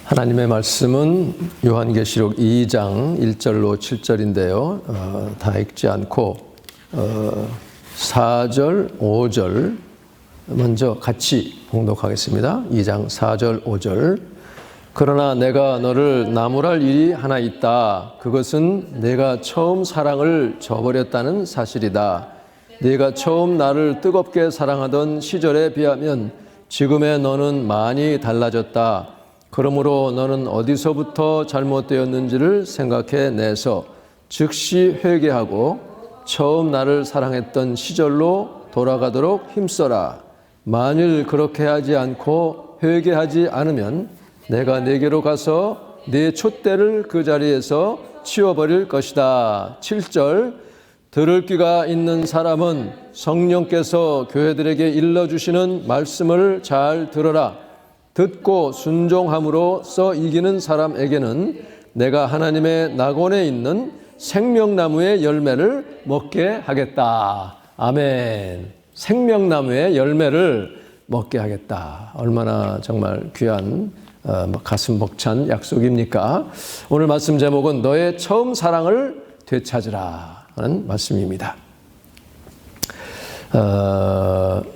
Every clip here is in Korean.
하나님의 말씀은 요한계시록 2장 1절로 7절인데요. 다 읽지 않고 4절, 5절 먼저 같이 봉독하겠습니다. 2장 4절, 5절. 그러나 내가 너를 나무랄 일이 하나 있다. 그것은 내가 처음 사랑을 저버렸다는 사실이다. 네가 처음 나를 뜨겁게 사랑하던 시절에 비하면 지금의 너는 많이 달라졌다. 그러므로 너는 어디서부터 잘못되었는지를 생각해내서 즉시 회개하고 처음 나를 사랑했던 시절로 돌아가도록 힘써라. 만일 그렇게 하지 않고 회개하지 않으면 내가 네게로 가서 네 촛대를 그 자리에서 치워버릴 것이다. 7절. 들을 귀가 있는 사람은 성령께서 교회들에게 일러주시는 말씀을 잘 들어라. 듣고 순종함으로써 이기는 사람에게는 내가 하나님의 낙원에 있는 생명나무의 열매를 먹게 하겠다. 아멘. 생명나무의 열매를 먹게 하겠다. 얼마나 정말 귀한 가슴 벅찬 약속입니까? 오늘 말씀 제목은 너의 처음 사랑을 되찾으라 하는 말씀입니다.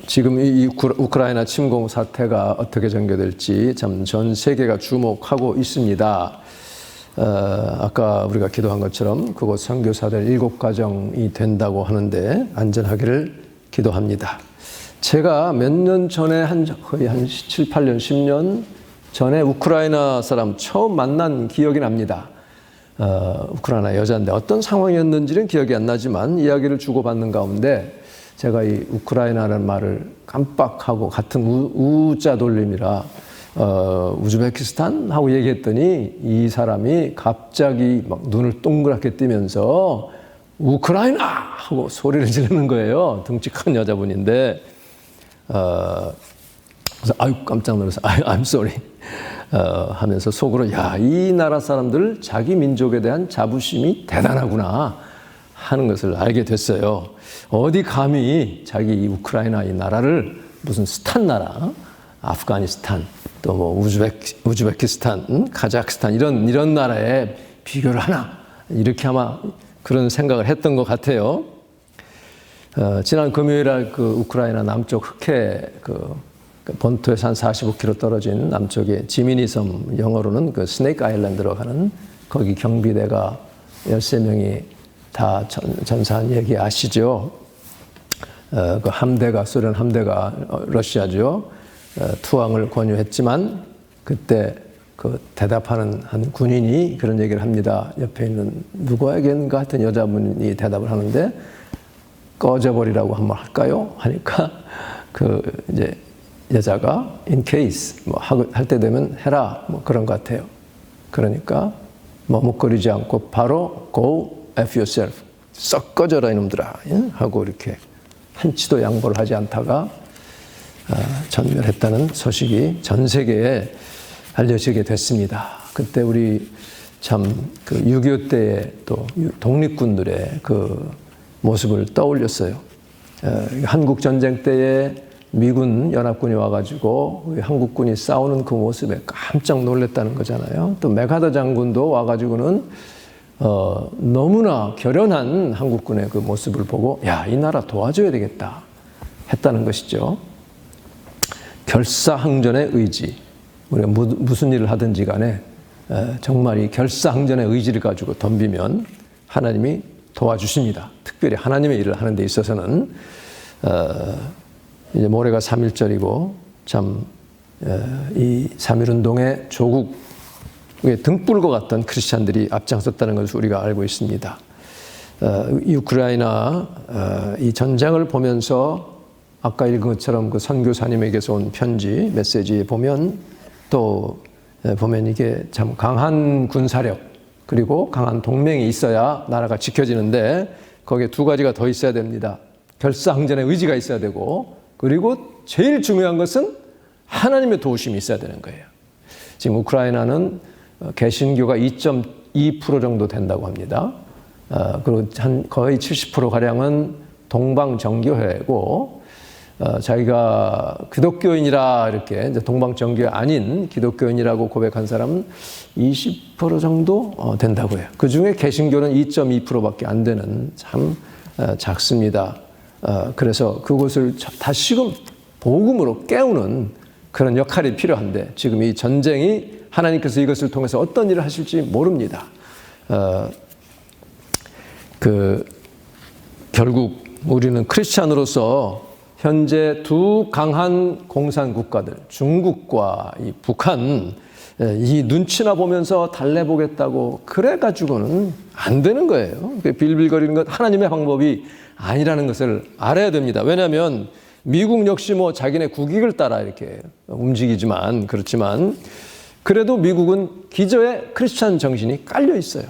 지금 이 우크라이나 침공 사태가 어떻게 전개될지 참 전 세계가 주목하고 있습니다. 아까 우리가 기도한 것처럼 그곳 선교사들 7가정이 된다고 하는데 안전하기를 기도합니다. 제가 몇 년 전에 거의 한 7, 8년, 10년 전에 우크라이나 사람 처음 만난 기억이 납니다. 우크라이나 여자인데 어떤 상황이었는지는 기억이 안 나지만 이야기를 주고받는 가운데 제가 이 우크라이나라는 말을 깜빡하고 같은 우자 돌림이라 우즈베키스탄 하고 얘기했더니 이 사람이 갑자기 막 눈을 동그랗게 뜨면서 우크라이나 하고 소리를 지르는 거예요. 등치 큰 여자분인데 그래서 아유 깜짝 놀라서 I'm sorry 하면서 속으로 야, 이 나라 사람들 자기 민족에 대한 자부심이 대단하구나 하는 것을 알게 됐어요. 어디 감히 자기 우크라이나 이 나라를 무슨 스탄 나라, 아프가니스탄, 또 뭐 우즈베키스탄, 카자흐스탄 이런 나라에 비교를 하나 이렇게 아마 그런 생각을 했던 것 같아요. 지난 금요일날 그 우크라이나 남쪽 흑해 그 본토에서 한 45km 떨어진 남쪽에 지미니 섬, 영어로는 그 스네이크 아일랜드로 가는 거기 경비대가 13명이 다 전사한 얘기 아시죠? 그 함대가, 소련 함대가 러시아죠. 투항을 권유했지만 그때 그 대답하는 한 군인이 그런 얘기를 합니다. 옆에 있는 누구에겐가 하여튼 여자분이 대답을 하는데 꺼져버리라고 한번 할까요? 하니까 그 이제 여자가 in case 뭐 할 때 되면 해라 뭐 그런 것 같아요. 그러니까 머뭇거리지 않고 바로 go F yourself 썩 꺼져라 이놈들아 하고 이렇게 한치도 양보를 하지 않다가 전멸했다는 소식이 전 세계에 알려지게 됐습니다. 그때 우리 참 그 6.25 때의 또 독립군들의 그 모습을 떠올렸어요. 한국 전쟁 때에 미군 연합군이 와가지고 우리 한국군이 싸우는 그 모습에 깜짝 놀랐다는 거잖아요. 또 맥하더 장군도 와가지고는 너무나 결연한 한국군의 그 모습을 보고 야, 이 나라 도와줘야 되겠다 했다는 것이죠. 결사항전의 의지. 우리가 무슨 일을 하든지 간에 정말 이 결사항전의 의지를 가지고 덤비면 하나님이 도와주십니다. 특별히 하나님의 일을 하는 데 있어서는 이제 모레가 3.1절이고 참 이 3.1운동의 조국에 등불고 갔던 크리스찬들이 앞장섰다는 것을 우리가 알고 있습니다. 이 우크라이나 이 전쟁을 보면서 아까 읽은 것처럼 그 선교사님에게서 온 편지 메시지에 보면 또 보면 이게 참 강한 군사력 그리고 강한 동맹이 있어야 나라가 지켜지는데 거기에 두 가지가 더 있어야 됩니다. 결사항전의 의지가 있어야 되고 그리고 제일 중요한 것은 하나님의 도우심이 있어야 되는 거예요. 지금 우크라이나는 개신교가 2.2% 정도 된다고 합니다. 그리고 한 거의 70%가량은 동방정교회고 자기가 기독교인이라 이렇게 이제 동방정교 아닌 기독교인이라고 고백한 사람은 20% 정도 된다고 해요. 그 중에 개신교는 2.2%밖에 안 되는 참 작습니다. 그래서 그것을 다시금 복음으로 깨우는 그런 역할이 필요한데 지금 이 전쟁이 하나님께서 이것을 통해서 어떤 일을 하실지 모릅니다. 결국 우리는 크리스찬으로서 현재 두 강한 공산 국가들, 중국과 이 북한, 이 눈치나 보면서 달래보겠다고 그래가지고는 안 되는 거예요. 빌빌거리는 것 하나님의 방법이 아니라는 것을 알아야 됩니다. 왜냐하면 미국 역시 뭐 자기네 국익을 따라 이렇게 움직이지만 그렇지만 그래도 미국은 기저에 크리스찬 정신이 깔려 있어요.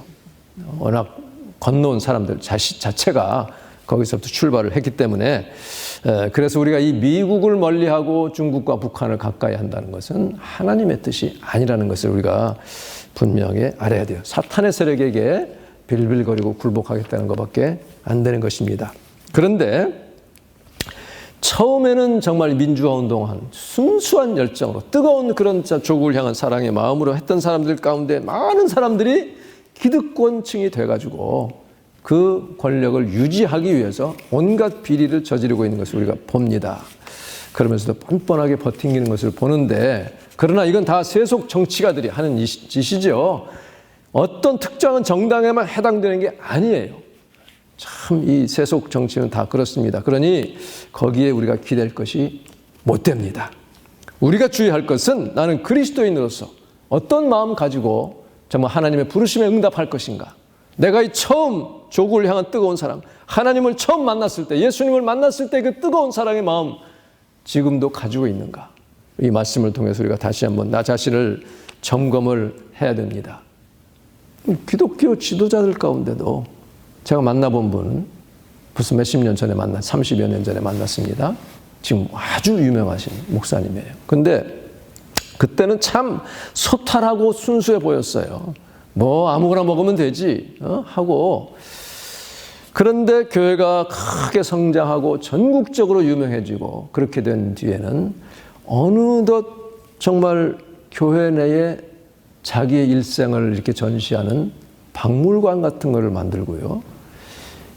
워낙 건너온 사람들 자체가 거기서부터 출발을 했기 때문에 그래서 우리가 이 미국을 멀리하고 중국과 북한을 가까이 한다는 것은 하나님의 뜻이 아니라는 것을 우리가 분명히 알아야 돼요. 사탄의 세력에게 빌빌거리고 굴복하겠다는 것밖에 안 되는 것입니다. 그런데 처음에는 정말 민주화 운동한 순수한 열정으로 뜨거운 그런 조국을 향한 사랑의 마음으로 했던 사람들 가운데 많은 사람들이 기득권층이 돼가지고 그 권력을 유지하기 위해서 온갖 비리를 저지르고 있는 것을 우리가 봅니다. 그러면서도 뻔뻔하게 버티는 것을 보는데 그러나 이건 다 세속 정치가들이 하는 짓이죠. 어떤 특정한 정당에만 해당되는 게 아니에요. 참 이 세속 정치는 다 그렇습니다. 그러니 거기에 우리가 기댈 것이 못 됩니다. 우리가 주의할 것은 나는 그리스도인으로서 어떤 마음 가지고 정말 하나님의 부르심에 응답할 것인가. 내가 이 처음 조국을 향한 뜨거운 사랑, 하나님을 처음 만났을 때, 예수님을 만났을 때 그 뜨거운 사랑의 마음 지금도 가지고 있는가. 이 말씀을 통해서 우리가 다시 한번 나 자신을 점검을 해야 됩니다. 기독교 지도자들 가운데도 제가 만나본 분은 벌써 몇십 년 전에 30여 년 전에 만났습니다. 지금 아주 유명하신 목사님이에요. 근데 그때는 참 소탈하고 순수해 보였어요. 뭐 아무거나 먹으면 되지 하고 그런데 교회가 크게 성장하고 전국적으로 유명해지고 그렇게 된 뒤에는 어느덧 정말 교회 내에 자기의 일생을 이렇게 전시하는 박물관 같은 거를 만들고요.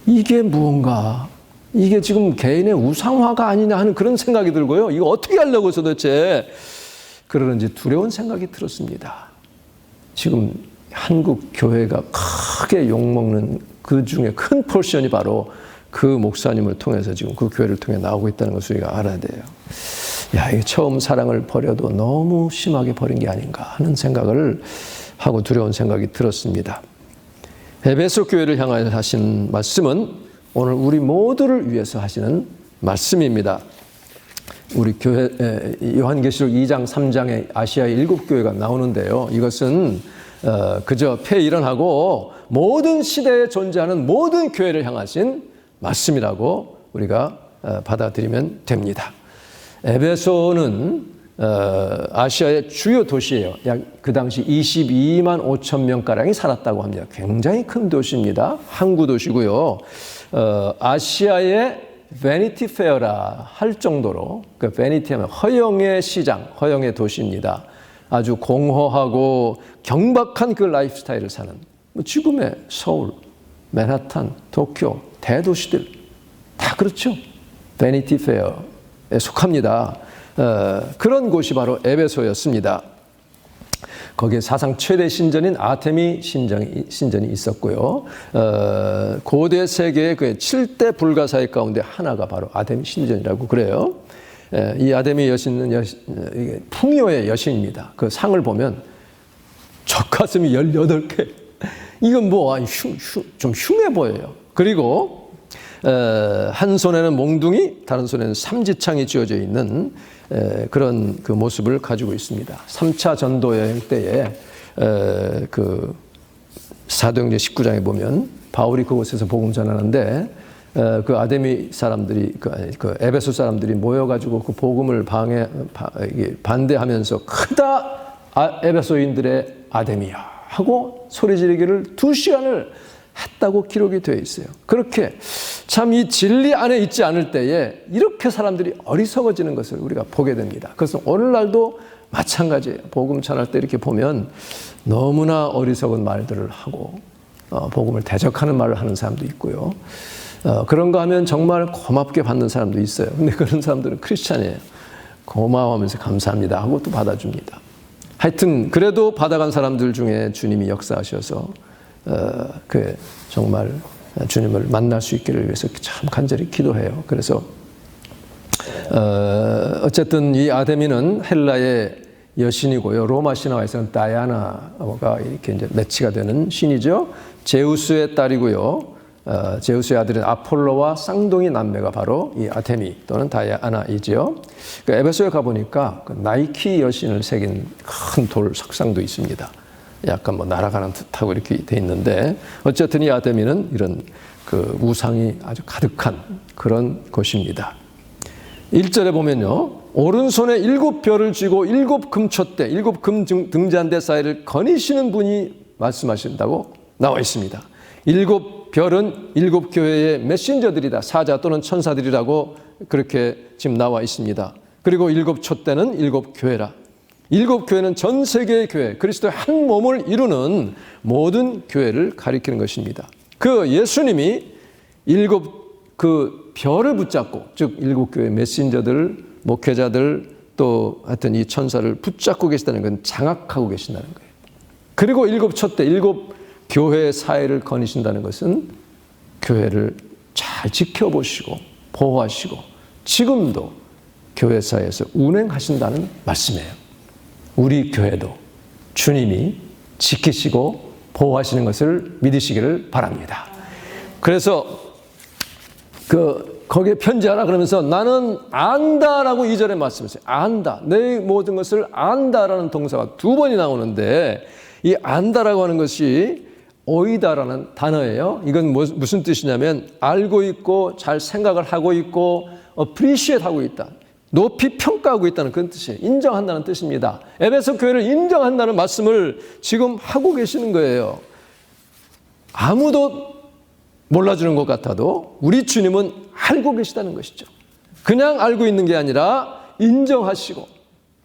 이게 무언가 이게 지금 개인의 우상화가 아니냐 하는 그런 생각이 들고요. 이거 어떻게 하려고 해서 도대체 그러는지 두려운 생각이 들었습니다. 지금 한국 교회가 크게 욕먹는 그 중에 큰 포션이 바로 그 목사님을 통해서 지금 그 교회를 통해 나오고 있다는 것을 우리가 알아야 돼요. 야, 이게 처음 사랑을 버려도 너무 심하게 버린 게 아닌가 하는 생각을 하고 두려운 생각이 들었습니다. 에베소 교회를 향하여 하신 말씀은 오늘 우리 모두를 위해서 하시는 말씀입니다. 우리 교회 요한계시록 2장 3장에 아시아의 7교회가 나오는데요. 이것은 그저 폐일원하고 모든 시대에 존재하는 모든 교회를 향하신 말씀이라고 우리가 받아들이면 됩니다. 에베소는 아시아의 주요 도시예요. 약 그 당시 22만 5천 명가량이 살았다고 합니다. 굉장히 큰 도시입니다. 항구 도시고요. 아시아의 베니티 페어라 할 정도로 그 베니티 하면 허영의 시장, 허영의 도시입니다. 아주 공허하고 경박한 그 라이프 스타일을 사는 지금의 서울, 맨하탄, 도쿄, 대도시들 다 그렇죠. 베니티 페어에 속합니다. 그런 곳이 바로 에베소였습니다. 거기에 사상 최대 신전인 아테미 신전이 있었고요. 고대 세계의 그 7대 불가사의 가운데 하나가 바로 아테미 신전이라고 그래요. 이 아테미 여신은 이게 풍요의 여신입니다. 그 상을 보면 젖가슴이 18개. 이건 뭐 좀 흉해 보여요. 그리고 한 손에는 몽둥이, 다른 손에는 삼지창이 쥐어져 있는 그런 그 모습을 가지고 있습니다. 3차 전도 여행 때에 그 사도행전 19장에 보면 바울이 그곳에서 복음 전하는데 그 아데미 사람들이 그 에베소 사람들이 모여가지고 그 복음을 반대하면서 크다 에베소인들의 아데미야 하고 소리 지르기를 2시간을 했다고 기록이 되어 있어요. 그렇게 참 이 진리 안에 있지 않을 때에 이렇게 사람들이 어리석어지는 것을 우리가 보게 됩니다. 그래서 오늘날도 마찬가지예요. 복음 전할 때 이렇게 보면 너무나 어리석은 말들을 하고 복음을 대적하는 말을 하는 사람도 있고요. 그런 거 하면 정말 고맙게 받는 사람도 있어요. 근데 그런 사람들은 크리스찬이에요. 고마워하면서 감사합니다 하고 또 받아줍니다. 하여튼 그래도 받아간 사람들 중에 주님이 역사하셔서 정말 주님을 만날 수 있기를 위해서 참 간절히 기도해요. 그래서 어쨌든 이 아데미는 헬라의 여신이고요. 로마 신화에서는 다이아나가 이렇게 이제 매치가 되는 신이죠. 제우스의 딸이고요. 제우스의 아들인 아폴로와 쌍둥이 남매가 바로 이 아테미 또는 다이아나이지요. 그러니까 에베소에 가보니까 그 나이키 여신을 새긴 큰 돌 석상도 있습니다. 약간 뭐 날아가는 듯하고 이렇게 돼 있는데 어쨌든 이 아테미는 이런 그 우상이 아주 가득한 그런 곳입니다. 1절에 보면요. 오른손에 7별을 쥐고 7 금촛대, 7 금 등잔대 사이를 거니시는 분이 말씀하신다고 나와 있습니다. 7 별은 7 교회의 메신저들이다. 사자 또는 천사들이라고 그렇게 지금 나와 있습니다. 그리고 7 촛대는 7 교회라. 7 교회는 전 세계의 교회, 그리스도의 한 몸을 이루는 모든 교회를 가리키는 것입니다. 그 예수님이 7 그 별을 붙잡고, 즉 7 교회 메신저들, 목회자들 또 하여튼 이 천사를 붙잡고 계시다는 건 장악하고 계신다는 거예요. 그리고 7 촛대, 7 교회의 사회를 거니신다는 것은 교회를 잘 지켜보시고 보호하시고 지금도 교회 사회에서 운행하신다는 말씀이에요. 우리 교회도 주님이 지키시고 보호하시는 것을 믿으시기를 바랍니다. 그래서 거기에 편지하라 그러면서 나는 안다라고 2절에 말씀하셨어요. 안다. 내 모든 것을 안다라는 동사가 2번이 나오는데 이 안다라고 하는 것이 오이다라는 단어예요. 이건 무슨 뜻이냐면 알고 있고 잘 생각을 하고 있고 appreciate 하고 있다. 높이 평가하고 있다는 그런 뜻이에요. 인정한다는 뜻입니다. 에베소 교회를 인정한다는 말씀을 지금 하고 계시는 거예요. 아무도 몰라주는 것 같아도 우리 주님은 알고 계시다는 것이죠. 그냥 알고 있는 게 아니라 인정하시고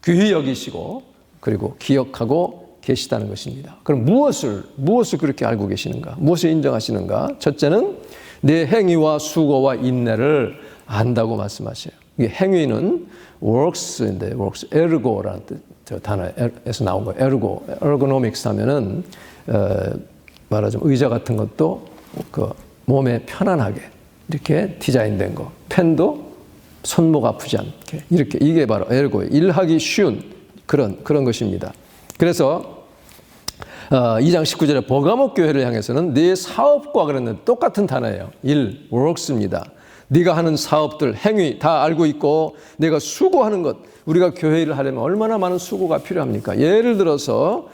귀히 여기시고 그리고 기억하고 계시다는 것입니다. 그럼 무엇을 그렇게 알고 계시는가? 무엇을 인정하시는가? 첫째는 내 행위와 수고와 인내를 안다고 말씀하셔요. 이게 행위는 works인데 works, ergo라는 단어에서 나온 거예요. ergonomics 하면은 말하자면 의자 같은 것도 그 몸에 편안하게 이렇게 디자인된 거. 펜도 손목 아프지 않게 이렇게 이게 바로 ergo예요. 일하기 쉬운 그런 것입니다. 그래서 2장 19절에 버가모 교회를 향해서는 네 사업과 그랬는데 똑같은 단어예요. 일, works입니다. 네가 하는 사업들, 행위 다 알고 있고 내가 수고하는 것, 우리가 교회 일을 하려면 얼마나 많은 수고가 필요합니까? 예를 들어서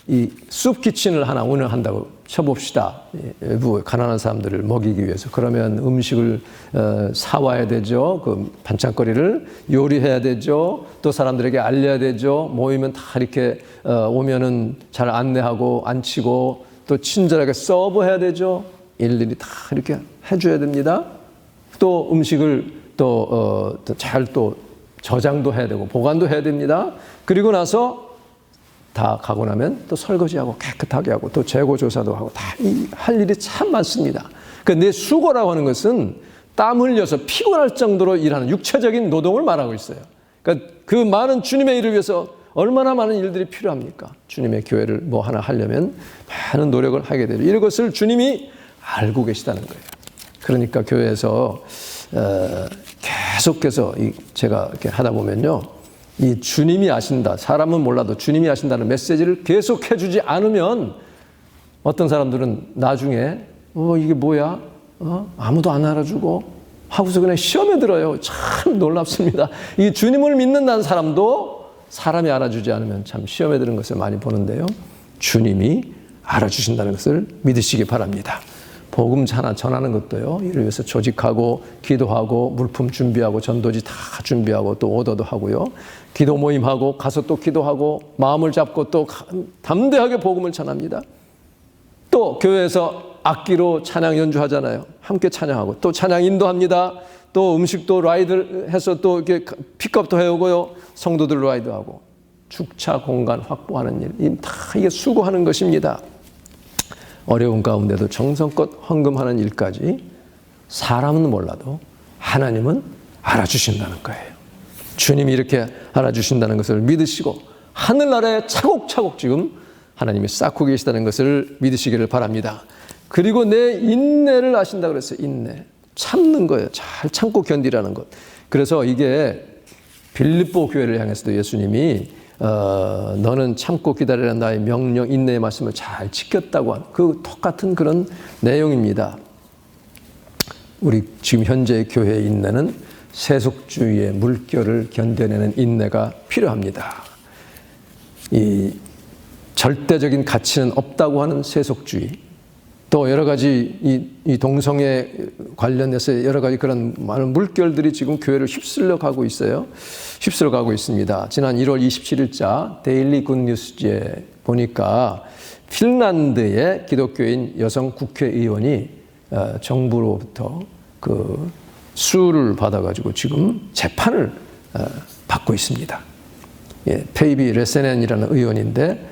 이 숲키친을 하나 운영한다고 쳐봅시다. 외부 가난한 사람들을 먹이기 위해서. 그러면 음식을 사와야 되죠. 그 반찬거리를 요리해야 되죠. 또 사람들에게 알려야 되죠. 모이면 다 이렇게 오면은 잘 안내하고 앉히고 또 친절하게 서브해야 되죠. 일일이 다 이렇게 해줘야 됩니다. 또 음식을 잘 저장도 해야 되고 보관도 해야 됩니다. 그리고 나서 다 가고 나면 또 설거지하고 깨끗하게 하고 또 재고 조사도 하고 다 할 일이 참 많습니다. 그러니까 내 수고라고 하는 것은 땀 흘려서 피곤할 정도로 일하는 육체적인 노동을 말하고 있어요. 그러니까 그 많은 주님의 일을 위해서 얼마나 많은 일들이 필요합니까? 주님의 교회를 뭐 하나 하려면 많은 노력을 하게 되죠. 이것을 주님이 알고 계시다는 거예요. 그러니까 교회에서 계속해서 제가 이렇게 하다 보면요, 이 주님이 아신다, 사람은 몰라도 주님이 아신다는 메시지를 계속 해주지 않으면 어떤 사람들은 나중에 이게 뭐야? 아무도 안 알아주고 하고서 그냥 시험에 들어요. 참 놀랍습니다. 이 주님을 믿는다는 사람도 사람이 알아주지 않으면 참 시험에 드는 것을 많이 보는데요. 주님이 알아주신다는 것을 믿으시기 바랍니다. 복음 전하는 것도요, 이를 위해서 조직하고 기도하고 물품 준비하고 전도지 다 준비하고 또 오더도 하고요, 기도 모임하고 가서 또 기도하고 마음을 잡고 또 담대하게 복음을 전합니다. 또 교회에서 악기로 찬양 연주하잖아요. 함께 찬양하고 또 찬양 인도합니다. 또 음식도 라이드 해서 또 이렇게 픽업도 해오고요. 성도들 라이드하고 주차 공간 확보하는 일, 다 이게 수고하는 것입니다. 어려운 가운데도 정성껏 헌금하는 일까지 사람은 몰라도 하나님은 알아주신다는 거예요. 주님이 이렇게 알아주신다는 것을 믿으시고 하늘나라에 차곡차곡 지금 하나님이 쌓고 계시다는 것을 믿으시기를 바랍니다. 그리고 내 인내를 아신다고 그랬어요. 인내. 참는 거예요. 잘 참고 견디라는 것. 그래서 이게 빌립보 교회를 향해서도 예수님이 너는 참고 기다리라는 나의 명령, 인내의 말씀을 잘 지켰다고 한 그 똑같은 그런 내용입니다. 우리 지금 현재의 교회의 인내는 세속주의의 물결을 견뎌내는 인내가 필요합니다. 이 절대적인 가치는 없다고 하는 세속주의, 또 여러 가지 이 동성애 관련해서 여러 가지 그런 많은 물결들이 지금 교회를 휩쓸려 가고 있어요. 휩쓸려 가고 있습니다. 지난 1월 27일자 데일리 굿뉴스지에 보니까 핀란드의 기독교인 여성 국회의원이 정부로부터 그 수를 받아가지고 지금 재판을 받고 있습니다. 페이비 레세넨이라는 의원인데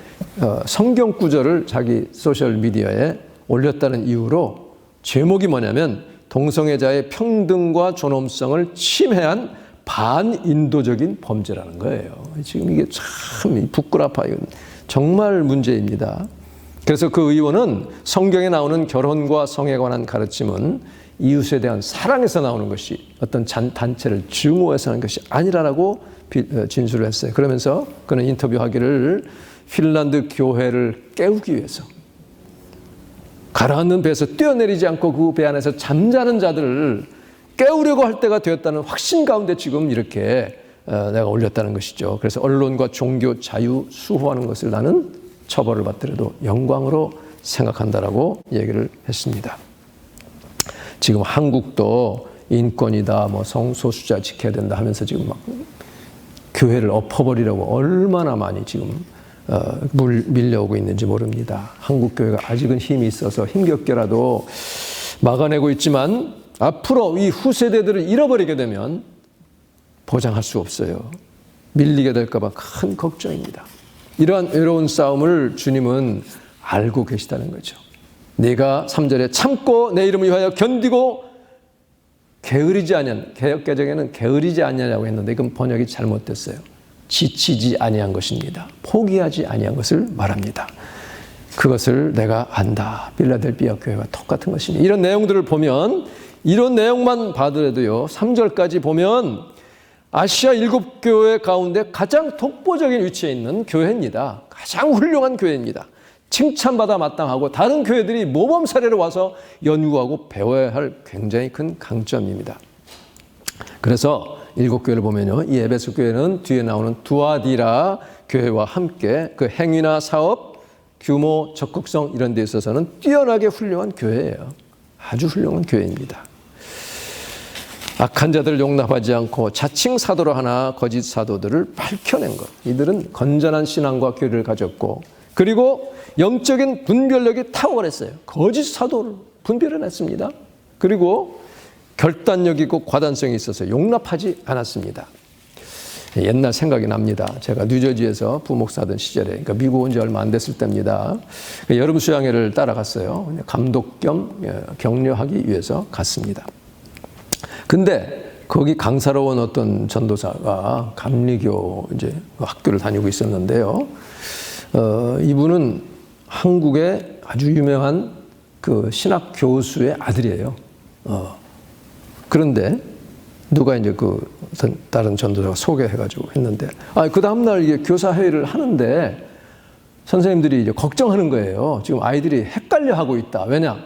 성경 구절을 자기 소셜 미디어에 올렸다는 이유로 제목이 뭐냐면 동성애자의 평등과 존엄성을 침해한 반인도적인 범죄라는 거예요. 지금 이게 참 부끄럽아요. 정말 문제입니다. 그래서 그 의원은 성경에 나오는 결혼과 성에 관한 가르침은 이웃에 대한 사랑에서 나오는 것이 어떤 단체를 증오해서 하는 것이 아니라고 진술을 했어요. 그러면서 그는 인터뷰하기를 핀란드 교회를 깨우기 위해서 가라앉는 배에서 뛰어내리지 않고 그 배 안에서 잠자는 자들을 깨우려고 할 때가 되었다는 확신 가운데 지금 이렇게 내가 올렸다는 것이죠. 그래서 언론과 종교 자유 수호하는 것을 나는 처벌을 받더라도 영광으로 생각한다라고 얘기를 했습니다. 지금 한국도 인권이다, 뭐 성소수자 지켜야 된다 하면서 지금 막 교회를 엎어버리려고 얼마나 많이 지금 밀려오고 있는지 모릅니다. 한국 교회가 아직은 힘이 있어서 힘겹게라도 막아내고 있지만 앞으로 이 후세대들을 잃어버리게 되면 보장할 수 없어요. 밀리게 될까 봐 큰 걱정입니다. 이러한 외로운 싸움을 주님은 알고 계시다는 거죠. 네가 3절에 참고 내 이름을 위하여 견디고 게으르지 아니한, 개역개정에는 게으르지 아니하냐고 했는데 이건 번역이 잘못됐어요. 지치지 아니한 것입니다. 포기하지 아니한 것을 말합니다. 그것을 내가 안다. 필라델피아 교회와 똑같은 것입니다. 이런 내용들을 보면 이런 내용만 봐더라도요. 3절까지 보면 아시아 7교회 가운데 가장 독보적인 위치에 있는 교회입니다. 가장 훌륭한 교회입니다. 칭찬받아 마땅하고 다른 교회들이 모범 사례로 와서 연구하고 배워야 할 굉장히 큰 강점입니다. 그래서 7교회를 보면요. 이 에베소 교회는 뒤에 나오는 두아디라 교회와 함께 그 행위나 사업, 규모, 적극성 이런 데 있어서는 뛰어나게 훌륭한 교회예요. 아주 훌륭한 교회입니다. 악한 자들을 용납하지 않고 자칭 사도로 하나 거짓 사도들을 밝혀낸 것. 이들은 건전한 신앙과 교리를 가졌고 그리고 영적인 분별력이 탁월했어요. 거짓 사도를 분별해냈습니다. 그리고 결단력 있고 과단성이 있어서 용납하지 않았습니다. 옛날 생각이 납니다. 제가 뉴저지에서 부목사던 시절에, 그러니까 미국 온 지 얼마 안 됐을 때입니다. 여름 수양회를 따라갔어요. 감독 겸 격려하기 위해서 갔습니다. 근데 거기 강사로 온 어떤 전도사가 감리교 이제 학교를 다니고 있었는데요. 이분은 한국의 아주 유명한 그 신학 교수의 아들이에요. 그런데 누가 이제 그 다른 전도자가 소개해가지고 했는데, 그 다음날 이게 교사 회의를 하는데 선생님들이 이제 걱정하는 거예요. 지금 아이들이 헷갈려 하고 있다. 왜냐?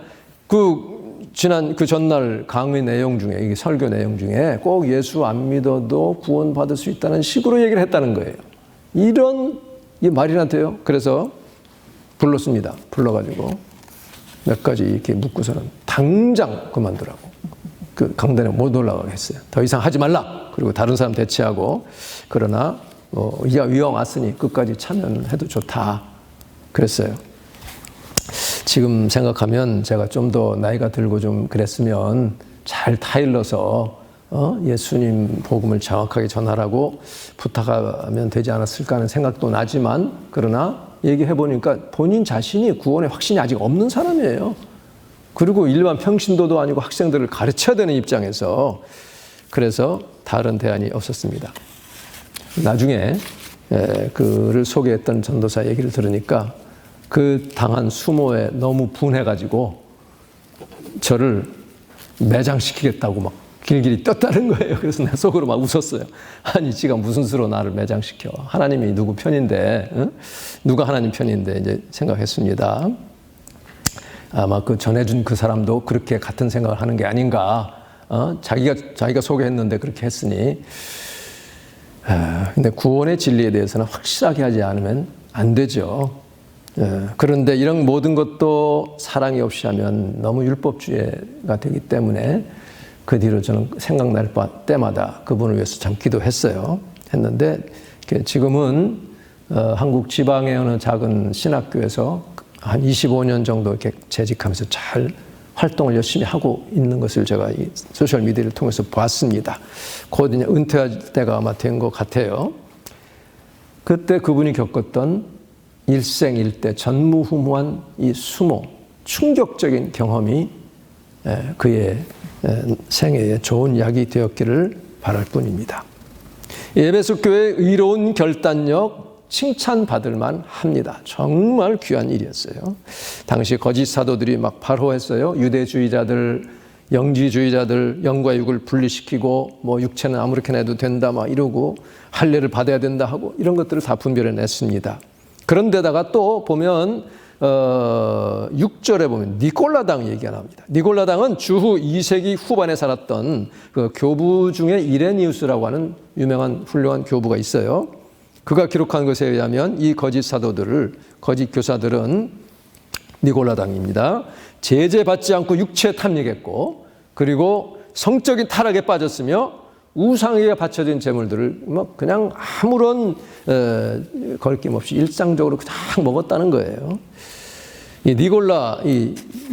지난 그 전날 강의 내용 중에, 이게 설교 내용 중에 꼭 예수 안 믿어도 구원받을 수 있다는 식으로 얘기를 했다는 거예요. 이게 말이나 돼요? 그래서 불렀습니다. 불러가지고 몇 가지 이렇게 묻고서는 당장 그만두라고. 그 강단에 못 올라가게 했어요. 더 이상 하지 말라. 그리고 다른 사람 대체하고. 그러나 이왕 왔으니 끝까지 참여해도 좋다. 그랬어요. 지금 생각하면 제가 좀 더 나이가 들고 좀 그랬으면 잘 타일러서 예수님 복음을 정확하게 전하라고 부탁하면 되지 않았을까 하는 생각도 나지만, 그러나 얘기해 보니까 본인 자신이 구원의 확신이 아직 없는 사람이에요. 그리고 일반 평신도도 아니고 학생들을 가르쳐야 되는 입장에서, 그래서 다른 대안이 없었습니다. 나중에 그를 소개했던 전도사 얘기를 들으니까 그 당한 수모에 너무 분해가지고 저를 매장시키겠다고 막 길길이 떴다는 거예요. 그래서 내가 속으로 막 웃었어요. 아니, 지가 무슨 수로 나를 매장시켜. 하나님이 누구 편인데, 응? 누가 하나님 편인데, 이제 생각했습니다. 아마 그 전해준 그 사람도 그렇게 같은 생각을 하는 게 아닌가. 자기가 소개했는데 그렇게 했으니. 근데 구원의 진리에 대해서는 확실하게 하지 않으면 안 되죠. 그런데 이런 모든 것도 사랑이 없이 하면 너무 율법주의가 되기 때문에 그 뒤로 저는 생각날 때마다 그분을 위해서 참 기도했어요. 했는데 지금은 한국 지방의 어느 작은 신학교에서 한 25년 정도 이렇게 재직하면서 잘 활동을 열심히 하고 있는 것을 제가 이 소셜미디어를 통해서 봤습니다. 곧 이제 은퇴할 때가 아마 된 것 같아요. 그때 그분이 겪었던 일생일대 전무후무한 이 수모, 충격적인 경험이 그의 생애에 좋은 약이 되었기를 바랄 뿐입니다. 에베소 교회의 의로운 결단력 칭찬받을 만 합니다. 정말 귀한 일이었어요. 당시 거짓 사도들이 막 발호했어요. 유대주의자들, 영지주의자들, 영과 육을 분리시키고 뭐 육체는 아무렇게나 해도 된다 막 이러고 할례를 받아야 된다 하고 이런 것들을 다 분별해냈습니다. 그런데다가 또 보면 6절에 보면 니콜라당 얘기가 나옵니다. 니콜라당은 주후 2세기 후반에 살았던 그 교부 중에 이레니우스라고 하는 유명한 훌륭한 교부가 있어요. 그가 기록한 것에 의하면 이 거짓 사도들을, 거짓 교사들은 니콜라당입니다. 제재받지 않고 육체에 탐닉했고, 그리고 성적인 타락에 빠졌으며 우상에게 바쳐진 제물들을 뭐 그냥 아무런 거리낌 없이 일상적으로 그냥 먹었다는 거예요. 이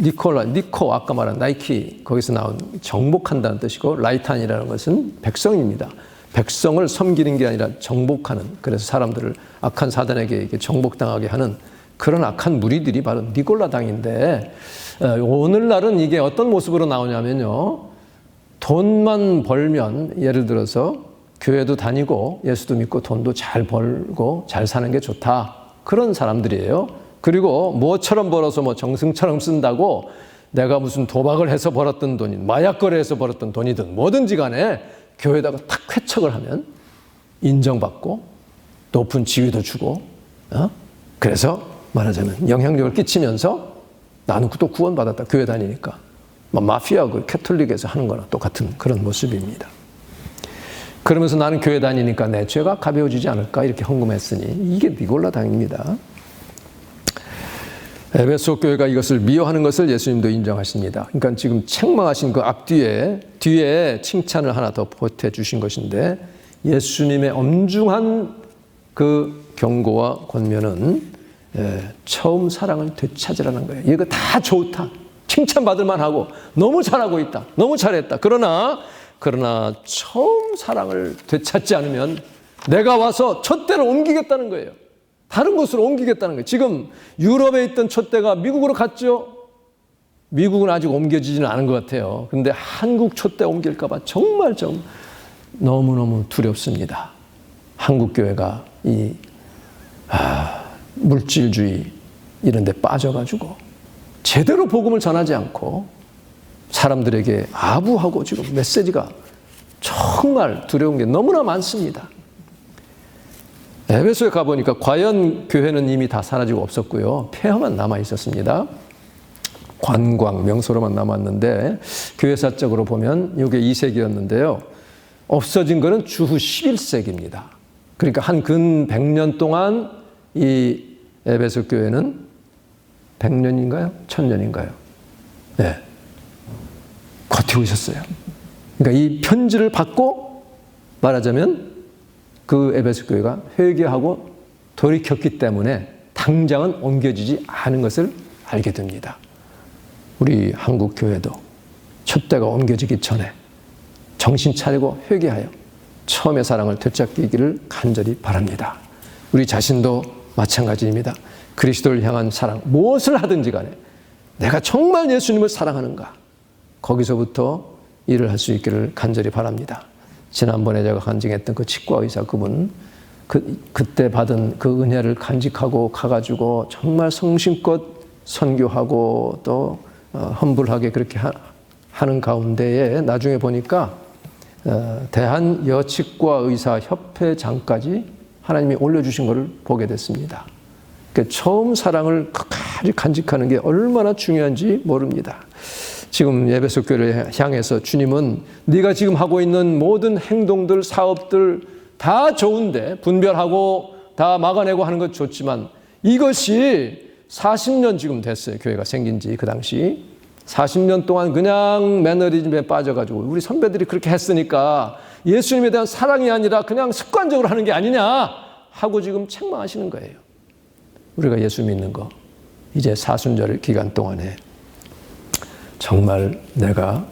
니코 아까 말한 나이키 거기서 나온 정복한다는 뜻이고, 라이탄이라는 것은 백성입니다. 백성을 섬기는 게 아니라 정복하는, 그래서 사람들을 악한 사단에게 정복당하게 하는 그런 악한 무리들이 바로 니콜라당인데, 오늘날은 이게 어떤 모습으로 나오냐면요, 돈만 벌면, 예를 들어서 교회도 다니고 예수도 믿고 돈도 잘 벌고 잘 사는 게 좋다, 그런 사람들이에요. 그리고 뭐처럼 벌어서 뭐 정승처럼 쓴다고 내가 무슨 도박을 해서 벌었던 돈이든 마약 거래해서 벌었던 돈이든 뭐든지 간에 교회에다가 탁 쾌척을 하면 인정받고 높은 지위도 주고, 그래서 말하자면 영향력을 끼치면서 나는 또 구원받았다, 교회 다니니까. 마피아 그 캐톨릭에서 하는 거나 똑같은 그런 모습입니다. 그러면서 나는 교회 다니니까 내 죄가 가벼워지지 않을까 이렇게 헌금했으니, 이게 니콜라당입니다. 에베소 교회가 이것을 미워하는 것을 예수님도 인정하십니다. 그러니까 지금 책망하신 그 뒤에 칭찬을 하나 더 보태 주신 것인데, 예수님의 엄중한 그 경고와 권면은 처음 사랑을 되찾으라는 거예요. 이거 다 좋다, 칭찬받을 만하고 너무 잘하고 있다, 너무 잘했다. 그러나 처음 사랑을 되찾지 않으면 내가 와서 촛대를 옮기겠다는 거예요. 다른 곳으로 옮기겠다는 거예요. 지금 유럽에 있던 촛대가 미국으로 갔죠. 미국은 아직 옮겨지지는 않은 것 같아요. 그런데 한국 촛대 옮길까 봐 정말 좀 너무너무 두렵습니다. 한국 교회가 이 물질주의 이런 데 빠져가지고 제대로 복음을 전하지 않고 사람들에게 아부하고 지금 메시지가 정말 두려운 게 너무나 많습니다. 에베소에 가보니까 과연 교회는 이미 다 사라지고 없었고요. 폐허만 남아 있었습니다. 관광, 명소로만 남았는데, 교회사적으로 보면 이게 2세기였는데요. 없어진 거는 주후 11세기입니다. 그러니까 한 근 100년 동안 이 에베소 교회는 100년인가요? 1000년인가요? 네. 버티고 있었어요. 그러니까 이 편지를 받고 말하자면 그 에베소 교회가 회개하고 돌이켰기 때문에 당장은 옮겨지지 않은 것을 알게 됩니다. 우리 한국 교회도 촛대가 옮겨지기 전에 정신 차리고 회개하여 처음의 사랑을 되찾기를 간절히 바랍니다. 우리 자신도 마찬가지입니다. 그리스도를 향한 사랑, 무엇을 하든지 간에 내가 정말 예수님을 사랑하는가, 거기서부터 일을 할 수 있기를 간절히 바랍니다. 지난번에 제가 간증했던 그 치과의사 그분, 그때 받은 그 은혜를 간직하고 가가지고 정말 성심껏 선교하고 또 험불하게 그렇게 하는 가운데에 나중에 보니까 대한여치과의사협회장까지 하나님이 올려주신 것을 보게 됐습니다. 그러니까 처음 사랑을 끝까지 간직하는 게 얼마나 중요한지 모릅니다. 지금 에베소 교회를 향해서 주님은 네가 지금 하고 있는 모든 행동들, 사업들 다 좋은데, 분별하고 다 막아내고 하는 것 좋지만 이것이 40년 지금 됐어요. 교회가 생긴 지 그 당시 40년 동안 그냥 매너리즘에 빠져가지고 우리 선배들이 그렇게 했으니까 예수님에 대한 사랑이 아니라 그냥 습관적으로 하는 게 아니냐 하고 지금 책망하시는 거예요. 우리가 예수 믿는 거 이제 사순절 기간 동안에 정말 내가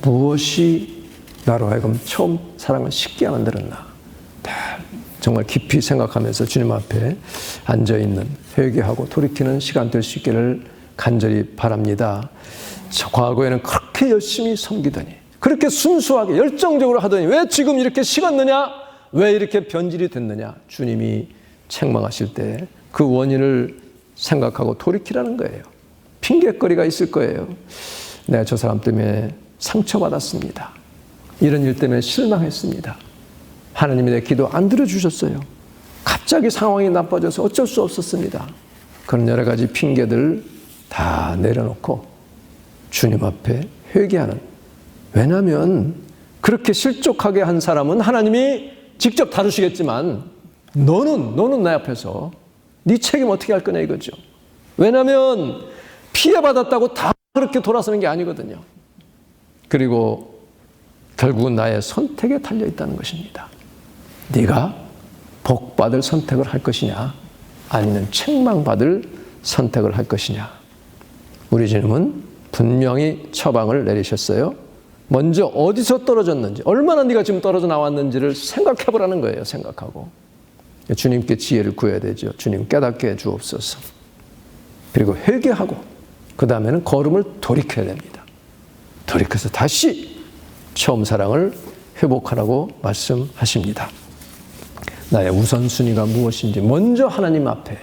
무엇이 나로 하여금 처음 사랑을 쉽게 만들었나, 정말 깊이 생각하면서 주님 앞에 앉아있는, 회개하고 돌이키는 시간 될 수 있기를 간절히 바랍니다. 과거에는 그렇게 열심히 섬기더니, 그렇게 순수하게 열정적으로 하더니 왜 지금 이렇게 식었느냐, 왜 이렇게 변질이 됐느냐, 주님이 책망하실 때 그 원인을 생각하고 돌이키라는 거예요. 핑계거리가 있을 거예요. 내가 저 사람 때문에 상처받았습니다. 이런 일 때문에 실망했습니다. 하나님이 내 기도 안 들어주셨어요. 갑자기 상황이 나빠져서 어쩔 수 없었습니다. 그런 여러 가지 핑계들 다 내려놓고 주님 앞에 회개하는, 왜냐하면 그렇게 실족하게 한 사람은 하나님이 직접 다루시겠지만 너는 내 앞에서 네 책임 어떻게 할 거냐 이거죠. 왜냐하면 피해받았다고 다 그렇게 돌아서는 게 아니거든요. 그리고 결국은 나의 선택에 달려있다는 것입니다. 네가 복받을 선택을 할 것이냐, 아니면 책망받을 선택을 할 것이냐. 우리 주님은 분명히 처방을 내리셨어요. 먼저 어디서 떨어졌는지, 얼마나 네가 지금 떨어져 나왔는지를 생각해보라는 거예요. 생각하고 주님께 지혜를 구해야 되죠. 주님 깨닫게 해 주옵소서. 그리고 회개하고 그 다음에는 걸음을 돌이켜야 됩니다. 돌이켜서 다시 처음 사랑을 회복하라고 말씀하십니다. 나의 우선순위가 무엇인지 먼저 하나님 앞에,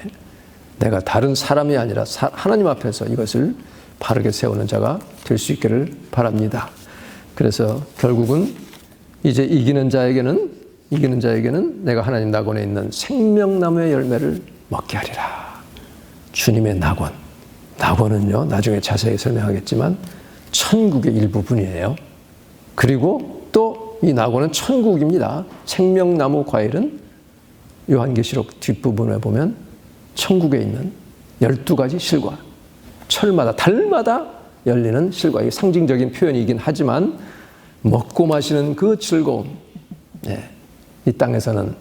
내가 다른 사람이 아니라 하나님 앞에서 이것을 바르게 세우는 자가 될 수 있기를 바랍니다. 그래서 결국은 이제 이기는 자에게는 내가 하나님 낙원에 있는 생명나무의 열매를 먹게 하리라. 주님의 낙원은요, 나중에 자세히 설명하겠지만 천국의 일부분이에요. 그리고 또 이 낙원은 천국입니다. 생명나무 과일은 요한계시록 뒷부분에 보면 천국에 있는 12가지 실과, 철마다 달마다 열리는 실과, 이게 상징적인 표현이긴 하지만 먹고 마시는 그 즐거움, 이 땅에서는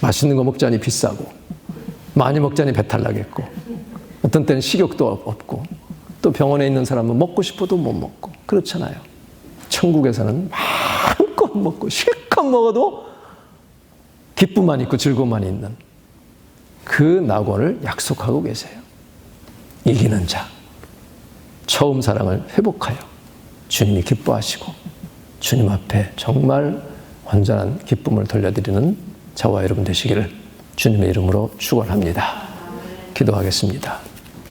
맛있는 거 먹자니 비싸고 많이 먹자니 배탈 나겠고 어떤 때는 식욕도 없고 또 병원에 있는 사람은 먹고 싶어도 못 먹고 그렇잖아요. 천국에서는 마음껏 먹고 실컷 먹어도 기쁨만 있고 즐거움만 있는 그 낙원을 약속하고 계세요. 이기는 자, 처음 사랑을 회복하여 주님이 기뻐하시고 주님 앞에 정말 완전한 기쁨을 돌려드리는 저와 여러분 되시기를 주님의 이름으로 축원합니다. 기도하겠습니다.